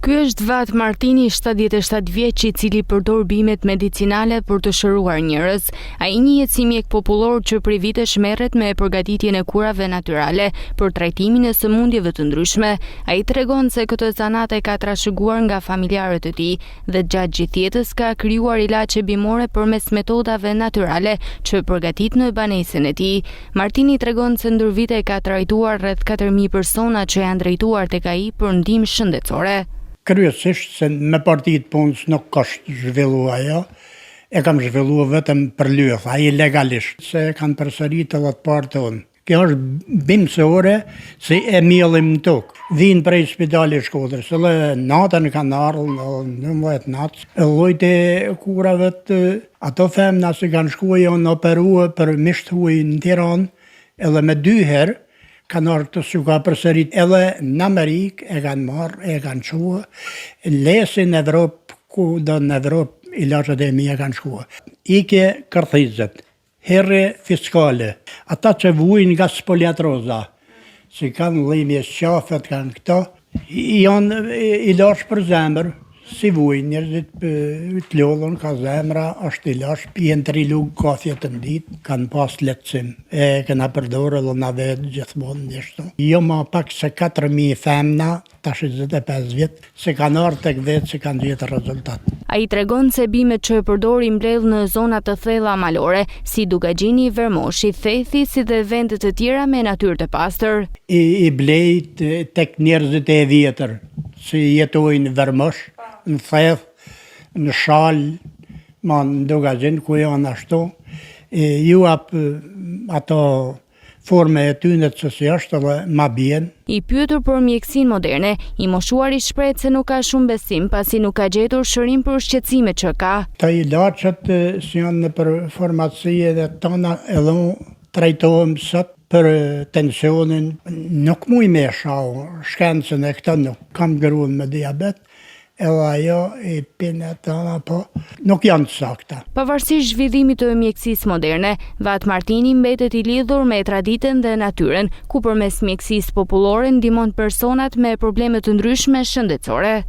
Ky është Vat Martini, 77 vjeç, I cili përdor bimet medicinale për të shëruar njerëz. Ai njihet si mjek popullor që prej vitesh merret me përgatitjen e kurave natyrale për trajtimin e sëmundjeve të ndryshme. Ai tregon se këtë zanat e ka trashëguar nga familjarët e tij dhe gjatë gjithë jetës ka krijuar ilaçe bimore përmes metodave natyrale që përgatit në banesën e tij. Martini tregon se ndër vite ka trajtuar rreth 4000 persona që janë drejtuar tek ai për ndihmë shëndetësore. Kryesisht se me partitë punës nuk ka zhvilluar ajo, e kam zhvilluar vetëm për lyth, ai legalisht, se kanë përsërit edhe të parë tonë. Kjo është bimësore si e miellim në tokë. Vinë prej spitalit Shkodrës, edhe natën kanë ardhur në 19 natë, llojt e kurave të ato femna që kanë shkuar janë operuar për misht huaj në Tiranë, edhe me 2 herë kanë ardhur të që ka përsërit edhe në Amerikë, e kanë marrë, e kanë shkuar, lesin në Evropë, ku do në Evropë ilaçet e mia kanë shkuar. Ike kërthizet, herre fiskale, ata që vujnë nga spoliatroza, që kanë dhimbje qafet, kanë këto, janë ilaç për zemër, si vujnë, njerëzit të lodhën, ka zemra, është ilaç, pijen 3 lugë kafje të ditë, kanë pas lehtësim, e kena përdorë edhe na vetë gjithmonë njështu. Jo ma pak se 4000 femna, tash 25 vjetë, se kanë ardhur tek vetë, se kanë gjetur rezultat. Ai tregon se bimet që përdori mbledh në zona të thella malore, si Dugagjini, Vermoshi, Thethi, si dhe vende të tjera me natyrë të pastër. I blejt tek njerëzit e vjetër, si jetojnë në Vermosh, në Theth, në Shal, në Dugagjin, ku janë ashtu, ju ato forme e tyne të si është edhe ma bien. I pyetur për mjekësinë moderne, I moshuari shpreh se nuk ka shumë besim pasi nuk ka gjetur shërim për shqetësimet që ka. Të ilaçet që janë për farmacie dhe tona edhe trajtohem sot për tensionin, nuk muj me shau, shkencën e këta nuk. Kam gruan me diabet, edhe ajo e pina tona, po nuk janë të sakta. Pavarësisht zhvillimit të mjekësisë moderne, Vat Martini mbetet I lidhur me traditën dhe natyrën, ku përmes mjekësisë popullore ndihmon personat me probleme të ndryshme shëndetësore.